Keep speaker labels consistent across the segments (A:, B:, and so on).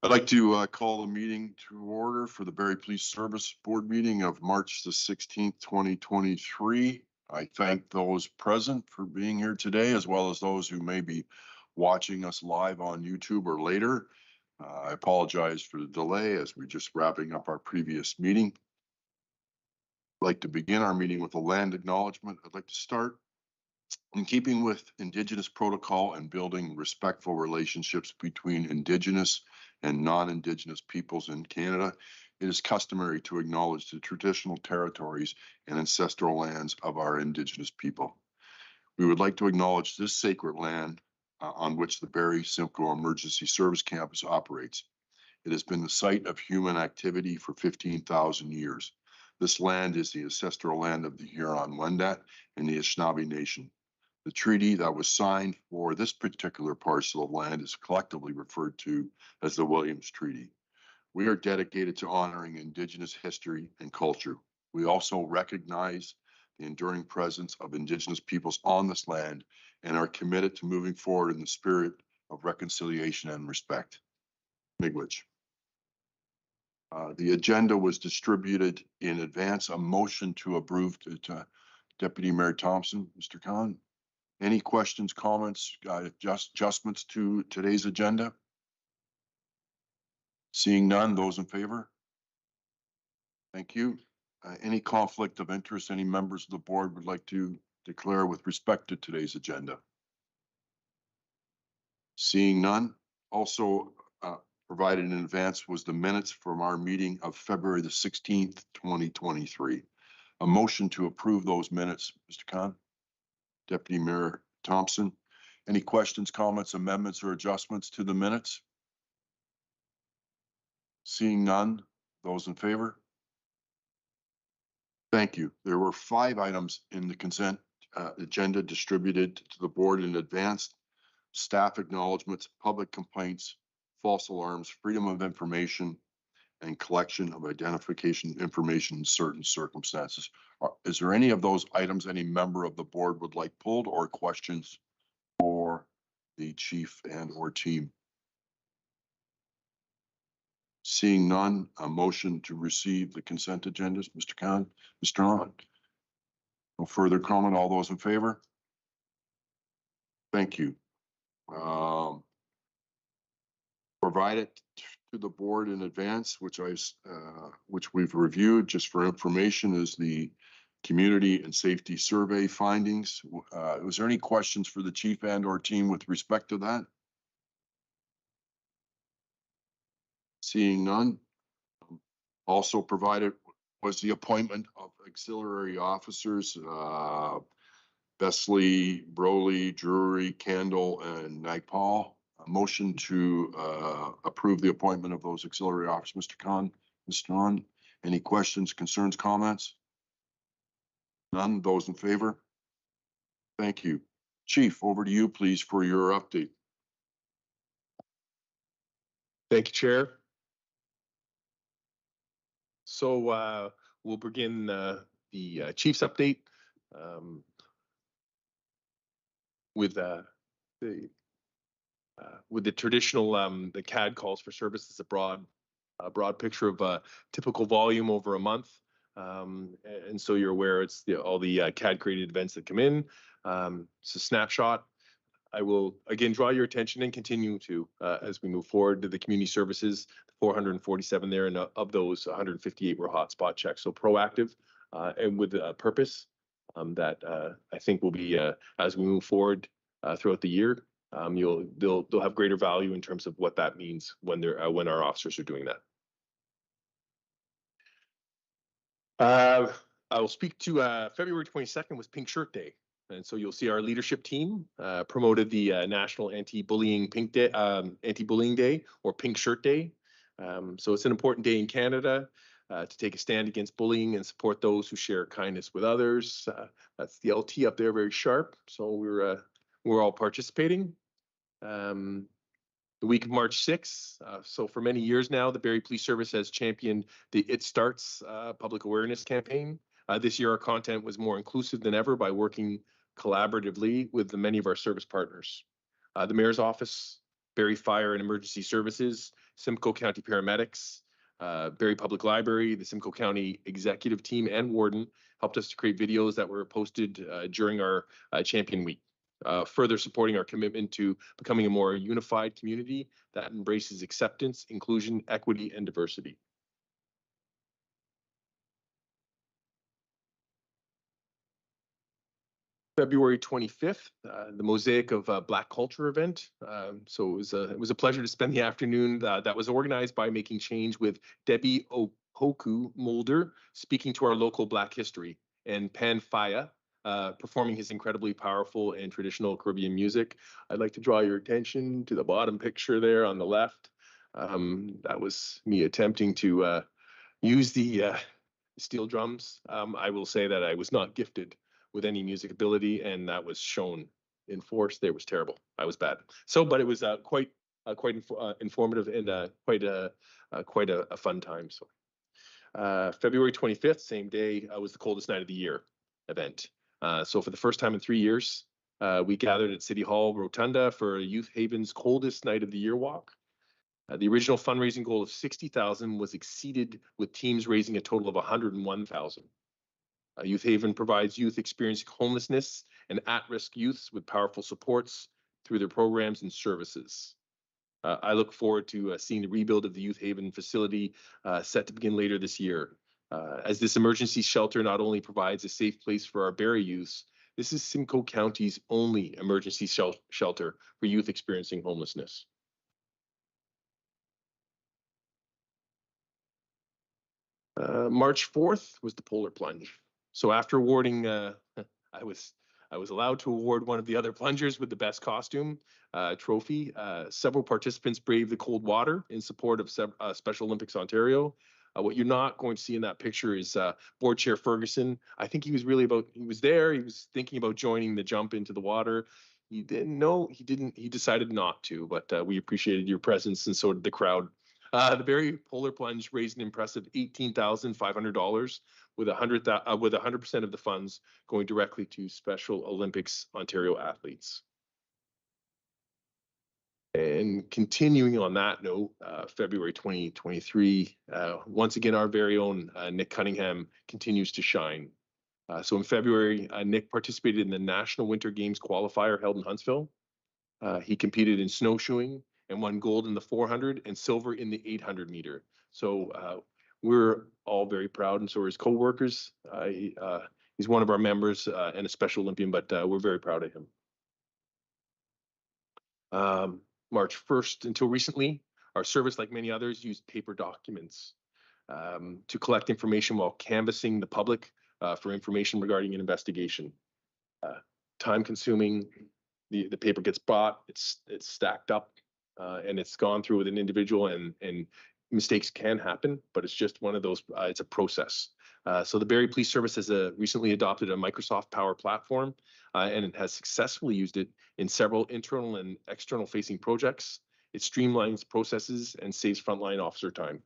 A: I'd like to call the meeting to order for the Barrie Police Service Board meeting of March the 16th, 2023. I thank those present for being here today, as well as those who may be watching us live on YouTube or later. I apologize for the delay as we're just wrapping up our previous meeting. I'd like to begin our meeting with a land acknowledgement. I'd like to start in keeping with Indigenous protocol and building respectful relationships between Indigenous and non-Indigenous peoples in Canada. It is customary to acknowledge the traditional territories and ancestral lands of our Indigenous people. We would like to acknowledge this sacred land on which the Barrie Simcoe Emergency Service Campus operates. It has been the site of human activity for 15,000 years. This land is the ancestral land of the Huron-Wendat and the Anishinaabe Nation. The treaty that was signed for this particular parcel of land is collectively referred to as the Williams Treaty. We are dedicated to honoring Indigenous history and culture. We also recognize the enduring presence of Indigenous peoples on this land and are committed to moving forward in the spirit of reconciliation and respect. Miigwech. The agenda was distributed in advance. A motion to approve to Deputy Mayor Thompson. Mr. Khan. Any questions, comments, adjustments to today's agenda? Seeing none, those in favor? Thank you. Any conflict of interest any members of the board would like to declare with respect to today's agenda? Seeing none. Also provided in advance was the minutes from our meeting of February the 16th, 2023. A motion to approve those minutes, Mr. Khan. Deputy Mayor Thompson. Any questions, comments, amendments, or adjustments to the minutes? Seeing none, those in favor? Thank you. There were 5 items in the consent agenda distributed to the board in advance: staff acknowledgements, public complaints, false alarms, freedom of information, and collection of identification information in certain circumstances. Is there any of those items any member of the board would like pulled, or questions for the chief and or team? Seeing none, a motion to receive the consent agendas. Mr. Khan, Mr. Ahn. No further comment. All those in favor? Thank you. Provided to the board in advance, which we've reviewed just for information, is the community and safety survey findings. Was there any questions for the chief and or team with respect to that? Seeing none. Also provided was the appointment of auxiliary officers, Besley, Broly, Drury, Candle, and Nagpal. A motion to approve the appointment of those auxiliary officers. Mr. Khan, Mr. Khan. Any questions, concerns, comments? None. Those in favor? Thank you. Chief, over to you, please, for your update.
B: Thank you, Chair. So we'll begin the Chief's update with the traditional, the CAD calls for services, a broad picture of a typical volume over a month. And so you're aware it's all the CAD created events that come in. It's a snapshot. I will again draw your attention and continue to as we move forward to the community services, 447 there, and of those 158 were hotspot checks. So proactive and with a purpose that I think will be as we move forward throughout the year. They'll have greater value in terms of what that means when they're when our officers are doing that. I will speak to February 22nd was Pink Shirt Day, and so you'll see our leadership team promoted the National Anti-Bullying Anti-Bullying Day, or Pink Shirt Day. So it's an important day in Canada to take a stand against bullying and support those who share kindness with others. That's the LT up there, very sharp. So we're all participating. The week of March 6th. So for many years now, the Barrie Police Service has championed the It Starts public awareness campaign. This year, our content was more inclusive than ever by working collaboratively with many of our service partners. The Mayor's Office, Barrie Fire and Emergency Services, Simcoe County paramedics, Barrie Public Library, the Simcoe County executive team, and warden helped us to create videos that were posted during our Champion Week, further supporting our commitment to becoming a more unified community that embraces acceptance, inclusion, equity, and diversity. February 25th, the Mosaic of Black Culture event. So it was a pleasure to spend the afternoon that was organized by Making Change with Debbie Opoku Mulder speaking to our local Black history, and Pan Faya performing his incredibly powerful and traditional Caribbean music. I'd like to draw your attention to the bottom picture there on the left. That was me attempting to use the steel drums. I will say that I was not gifted with any music ability, and that was shown in force. There was terrible. I was bad. So, but it was quite informative and quite a fun time. So, February 25th, same day, was the coldest night of the year event. So for the first time in 3 years, we gathered at City Hall Rotunda for Youth Haven's coldest night of the year walk. The original fundraising goal of 60,000 was exceeded, with teams raising a total of 101,000. Youth Haven provides youth experiencing homelessness and at-risk youths with powerful supports through their programs and services. I look forward to seeing the rebuild of the Youth Haven facility set to begin later this year. As this emergency shelter not only provides a safe place for our Barrie youths, this is Simcoe County's only emergency shelter for youth experiencing homelessness. March 4th was the Polar Plunge. So after awarding, I was allowed to award one of the other plungers with the best costume trophy. Several participants braved the cold water in support of Special Olympics Ontario. What you're not going to see in that picture is Board Chair Ferguson. I think he was there. He was thinking about joining the jump into the water. He decided not to, but we appreciated your presence, and so did the crowd. The Barrie Polar Plunge raised an impressive $18,500, with 100% of the funds going directly to Special Olympics Ontario athletes. And continuing on that note, February 2023, once again, our very own Nick Cunningham continues to shine. So in February, Nick participated in the National Winter Games qualifier held in Huntsville. He competed in snowshoeing and won gold in the 400 and silver in the 800 meter. So we're all very proud, and so are his co-workers. He's one of our members and a Special Olympian, but we're very proud of him. March 1st until recently, our service, like many others, used paper documents to collect information while canvassing the public for information regarding an investigation. Time consuming, the paper gets bought, it's stacked up, and it's gone through with an individual, and mistakes can happen, but it's just one of those, it's a process. So the Barrie Police Service has recently adopted a Microsoft Power Platform, and it has successfully used it in several internal and external facing projects. It streamlines processes and saves frontline officer time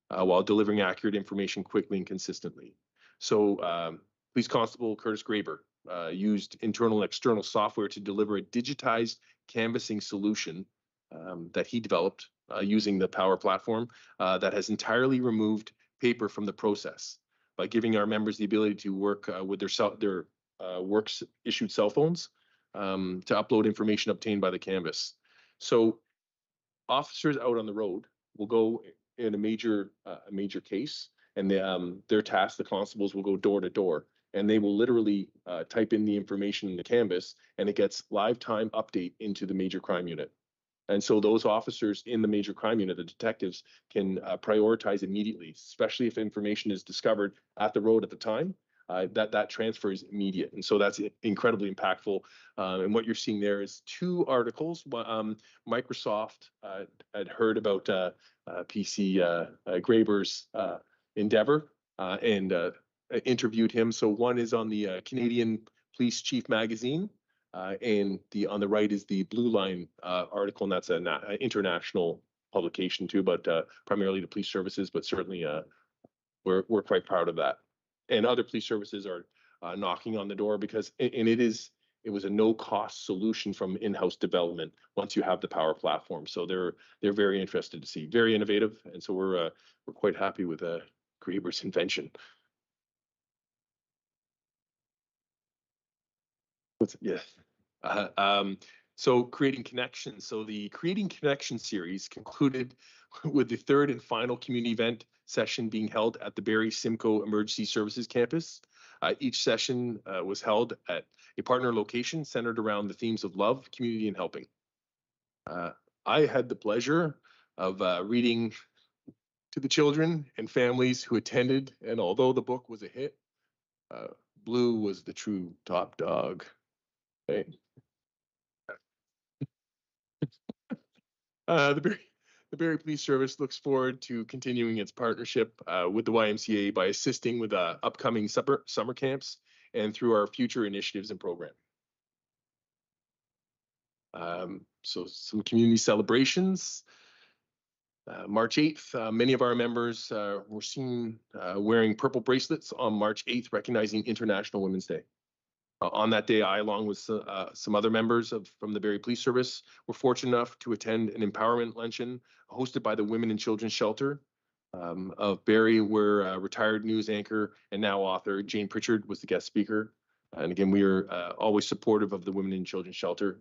B: while delivering accurate information quickly and consistently. So Police Constable Curtis Graber used internal and external software to deliver a digitized canvassing solution that he developed using the Power Platform that has entirely removed paper from the process by giving our members the ability to work with their works issued cell phones to upload information obtained by the canvas. So officers out on the road will go in a major case, and their task, the constables, will go door to door, and they will literally type in the information in the canvas, and it gets live time update into the major crime unit. And so those officers in the major crime unit, the detectives, can prioritize immediately, especially if information is discovered at the road at the time. That transfer is immediate, and so that's incredibly impactful. And what you're seeing there is two articles. Microsoft had heard about PC Graber's endeavor and interviewed him. So one is on the Canadian Police Chief magazine, and on the right is the Blue Line article, and that's an international publication too, but primarily to police services. But certainly, we're quite proud of that. And other police services are knocking on the door because, and it is it was a no-cost solution from in-house development once you have the power platform. So they're very interested to see, very innovative, and so we're quite happy with Graeber's invention. Yeah. So creating connections. So the Creating Connection series concluded with the third and final community event session being held at the Barrie Simcoe Emergency Services Campus. Each session was held at a partner location centered around the themes of love, community, and helping. I had the pleasure of reading to the children and families who attended, and although the book was a hit, Blue was the true top dog. Okay. The Barrie Police Service looks forward to continuing its partnership with the YMCA by assisting with upcoming summer camps and through our future initiatives and program. So some community celebrations. March 8th, many of our members were seen wearing purple bracelets on March 8th, recognizing International Women's Day. On that day, I, along with some other members from the Barrie Police Service, were fortunate enough to attend an empowerment luncheon hosted by the Women and Children's Shelter of Barrie, where retired news anchor and now author Jane Pritchard was the guest speaker. And again, we are always supportive of the Women and Children's Shelter,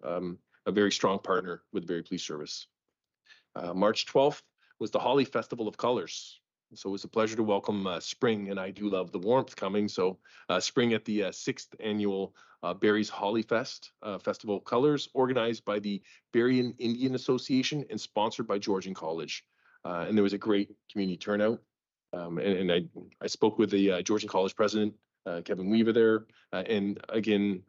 B: a very strong partner with the Barrie Police Service. March 12th was the Holly Festival of Colors. So it was a pleasure to welcome spring, and I do love the warmth coming. So spring at the 6th annual Barrie's Holly Fest Festival of Colors, organized by the Barrie Indian Association and sponsored by Georgian College. And there was a great community turnout. And I spoke with the Georgian College president, Kevin Weaver there, and again,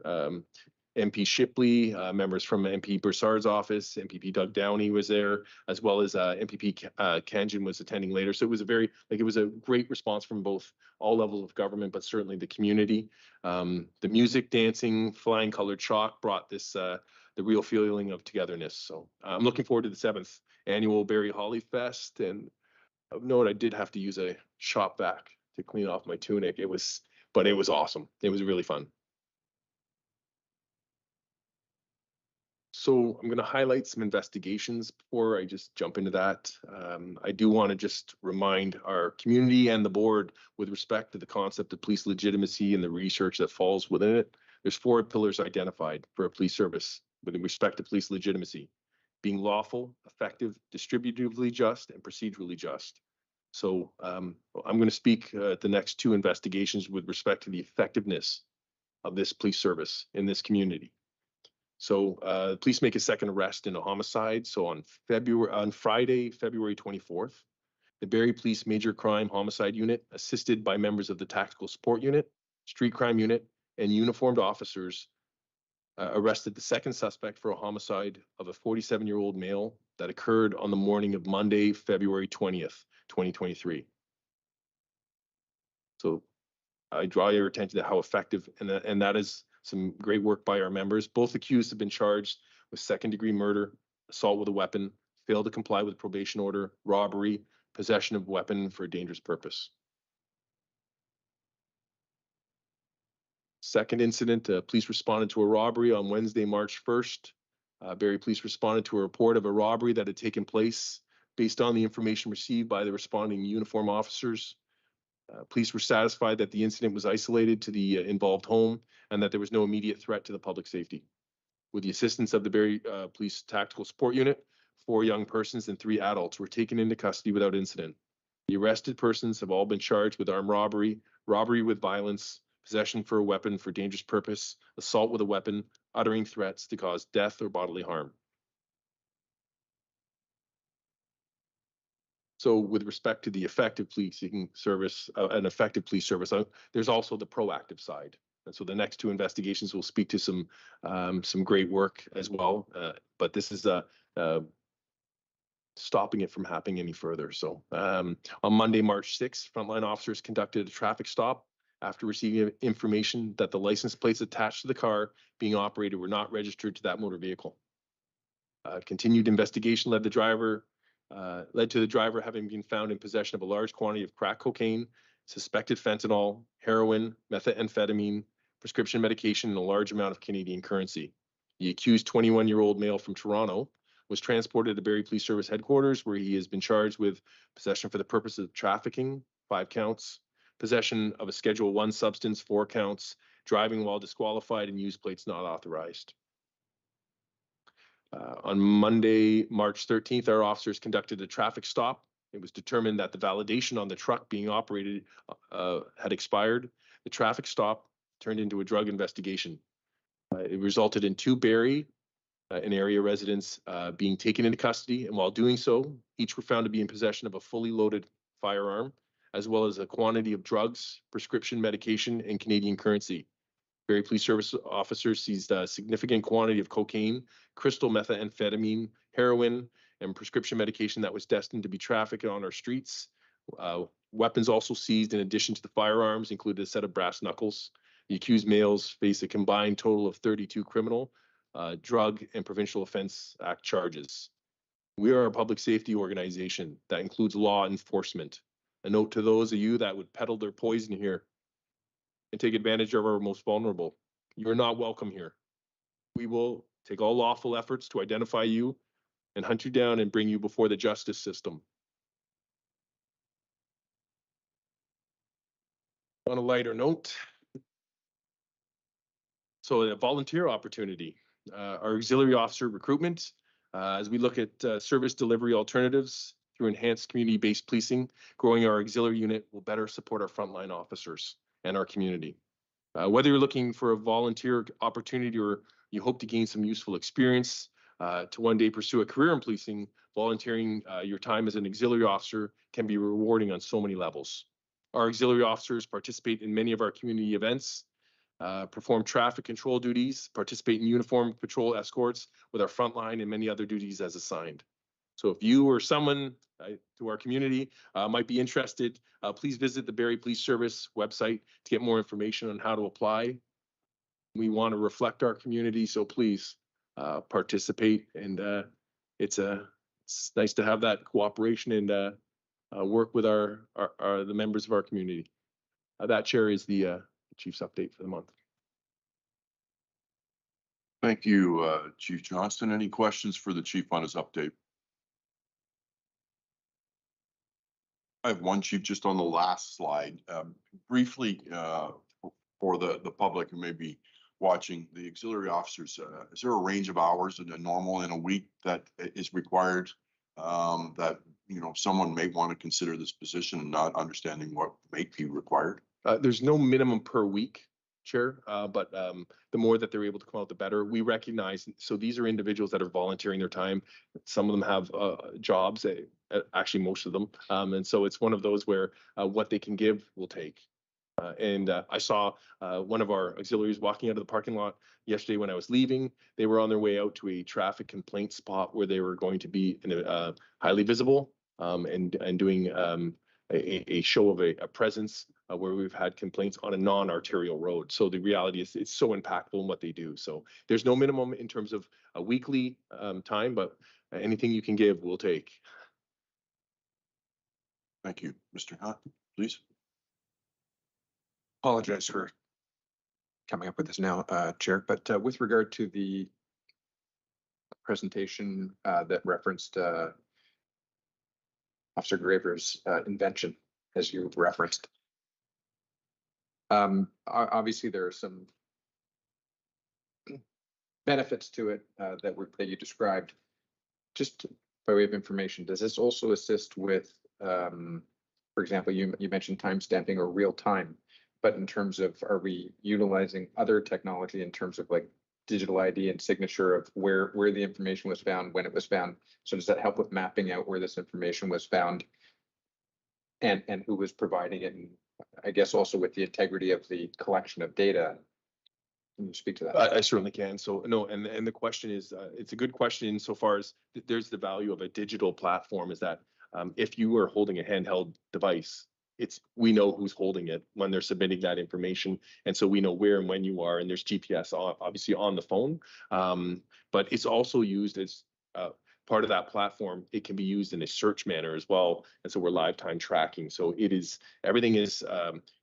B: MP Shipley, members from MP Broussard's office, MPP Doug Downey was there, as well as MPP Kanjan was attending later. So it was it was a great response from both all levels of government, but certainly the community. The music, dancing, flying colored chalk brought this the real feeling of togetherness. So I'm looking forward to the 7th annual Barrie Holly Fest. And of note, I did have to use a shop vac to clean off my tunic. But it was awesome. It was really fun. So I'm going to highlight some investigations before I just jump into that. I do want to just remind our community and the board with respect to the concept of police legitimacy and the research that falls within it. There's 4 pillars identified for a police service with respect to police legitimacy: being lawful, effective, distributively just, and procedurally just. So I'm going to speak at the next 2 investigations with respect to the effectiveness of this police service in this community. So police make a second arrest in a homicide. So on Friday, February 24th, the Barrie Police Major Crime Homicide Unit, assisted by members of the Tactical Support Unit, Street Crime Unit, and uniformed officers, arrested the second suspect for a homicide of a 47-year-old male that occurred on the morning of Monday, February 20th, 2023. So I draw your attention to how effective, and that is some great work by our members. Both accused have been charged with second-degree murder, assault with a weapon, failed to comply with probation order, robbery, possession of weapon for a dangerous purpose. Second incident, police responded to a robbery on Wednesday, March 1st. Barrie Police responded to a report of a robbery that had taken place based on the information received by the responding uniform officers. Police were satisfied that the incident was isolated to the involved home and that there was no immediate threat to the public safety. With the assistance of the Barrie Police Tactical Support Unit, 4 young persons and 3 adults were taken into custody without incident. The arrested persons have all been charged with armed robbery, robbery with violence, possession for a weapon for dangerous purpose, assault with a weapon, uttering threats to cause death or bodily harm. So with respect to the effective policing service, an effective police service, there's also the proactive side. And so the next 2 investigations will speak to some great work as well. But this is stopping it from happening any further. So on Monday, March 6th, frontline officers conducted a traffic stop after receiving information that the license plates attached to the car being operated were not registered to that motor vehicle. Continued investigation led to the driver having been found in possession of a large quantity of crack cocaine, suspected fentanyl, heroin, methamphetamine, prescription medication, and a large amount of Canadian currency. The accused 21-year-old male from Toronto was transported to Barrie Police Service headquarters, where he has been charged with possession for the purpose of trafficking, 5 counts, possession of a Schedule I substance, 4 counts, driving while disqualified, and use plates not authorized. On Monday, March 13th, our officers conducted a traffic stop. It was determined that the validation on the truck being operated had expired. The traffic stop turned into a drug investigation. It resulted in 2 Barrie and area residents being taken into custody, and while doing so, each were found to be in possession of a fully loaded firearm, as well as a quantity of drugs, prescription medication, and Canadian currency. Barrie Police Service officers seized a significant quantity of cocaine, crystal methamphetamine, heroin, and prescription medication that was destined to be trafficked on our streets. Weapons also seized in addition to the firearms included a set of brass knuckles. The accused males face a combined total of 32 criminal, drug, and Provincial Offence Act charges. We are a public safety organization that includes law enforcement. A note to those of you that would peddle their poison here and take advantage of our most vulnerable. You are not welcome here. We will take all lawful efforts to identify you and hunt you down and bring you before the justice system. On a lighter note, so a volunteer opportunity. Our auxiliary officer recruitment, as we look at service delivery alternatives through enhanced community-based policing, growing our auxiliary unit will better support our frontline officers and our community. Whether you're looking for a volunteer opportunity or you hope to gain some useful experience to one day pursue a career in policing, volunteering your time as an auxiliary officer can be rewarding on so many levels. Our auxiliary officers participate in many of our community events, perform traffic control duties, participate in uniform patrol escorts with our frontline, and many other duties as assigned. So if you or someone to our community might be interested, please visit the Barrie Police Service website to get more information on how to apply. We want to reflect our community, so please participate. And it's nice to have that cooperation and work with the members of our community. That, Chair, is the Chief's update for the month.
A: Thank you, Chief Johnston. Any questions for the Chief on his update? I have one, Chief, just on the last slide. Briefly, for the public who may be watching, the auxiliary officers, is there a range of hours in a normal in a week that is required that, you know, someone may want to consider this position and not understanding what may be required?
B: There's no minimum per week, Chair, but the more that they're able to come out, the better. We recognize, so these are individuals that are volunteering their time. Some of them have jobs, actually most of them. And so it's one of those where what they can give, we'll take. And I saw one of our auxiliaries walking out of the parking lot yesterday when I was leaving. They were on their way out to a traffic complaint spot where they were going to be highly visible and doing a show of a presence where we've had complaints on a non-arterial road. So the reality is it's so impactful in what they do. So there's no minimum in terms of a weekly time, but anything you can give, we'll take.
A: Thank you. Mr. Hunt, please.
C: Apologize for coming up with this now, Chair, but with regard to the presentation that referenced Officer Graver's invention, as you referenced, obviously there are some benefits to it that you described. Just by way of information, does this also assist with, for example, you mentioned timestamping or real time? But in terms of, are we utilizing other technology in terms of like digital ID and signature of where the information was found, when it was found? So does that help with mapping out where this information was found and who was providing it? And I guess also with the integrity of the collection of data. Can you speak to that?
B: I certainly can. So no, and the question is, it's a good question insofar as there's the value of a digital platform is that if you are holding a handheld device, we know who's holding it when they're submitting that information. And so we know where and when you are, and there's GPS obviously on the phone. But it's also used as part of that platform, it can be used in a search manner as well. And so we're live time tracking. So everything is,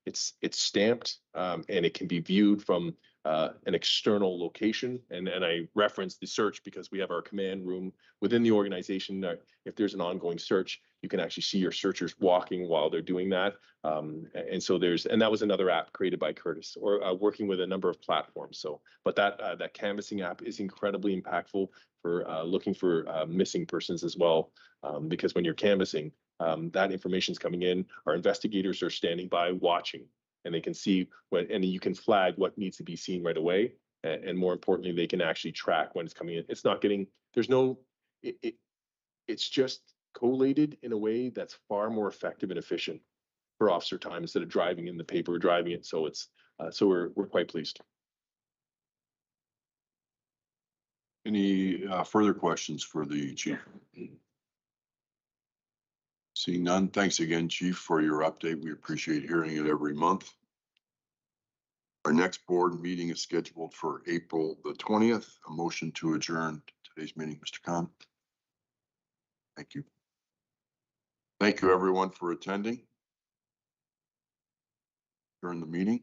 B: it's stamped and it can be viewed from an external location. And I reference the search because we have our command room within the organization. If there's an ongoing search, you can actually see your searchers walking while they're doing that. And so and that was another app created by Curtis, or working with a number of platforms. So, but that canvassing app is incredibly impactful for looking for missing persons as well. Because when you're canvassing, that information is coming in, our investigators are standing by watching, and they can see and you can flag what needs to be seen right away. And more importantly, they can actually track when it's coming in. It's not getting, it's just collated in a way that's far more effective and efficient for officer time instead of driving in the paper, driving it. So so we're quite pleased.
A: Any further questions for the chief? Seeing none, thanks again, Chief, for your update. We appreciate hearing it every month. Our next board meeting is scheduled for April the 20th. A motion to adjourn today's meeting, Mr. Khan. Thank you. Thank you, everyone, for attending. During the meeting,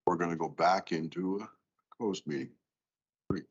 A: we're going to go back into a closed meeting. Great.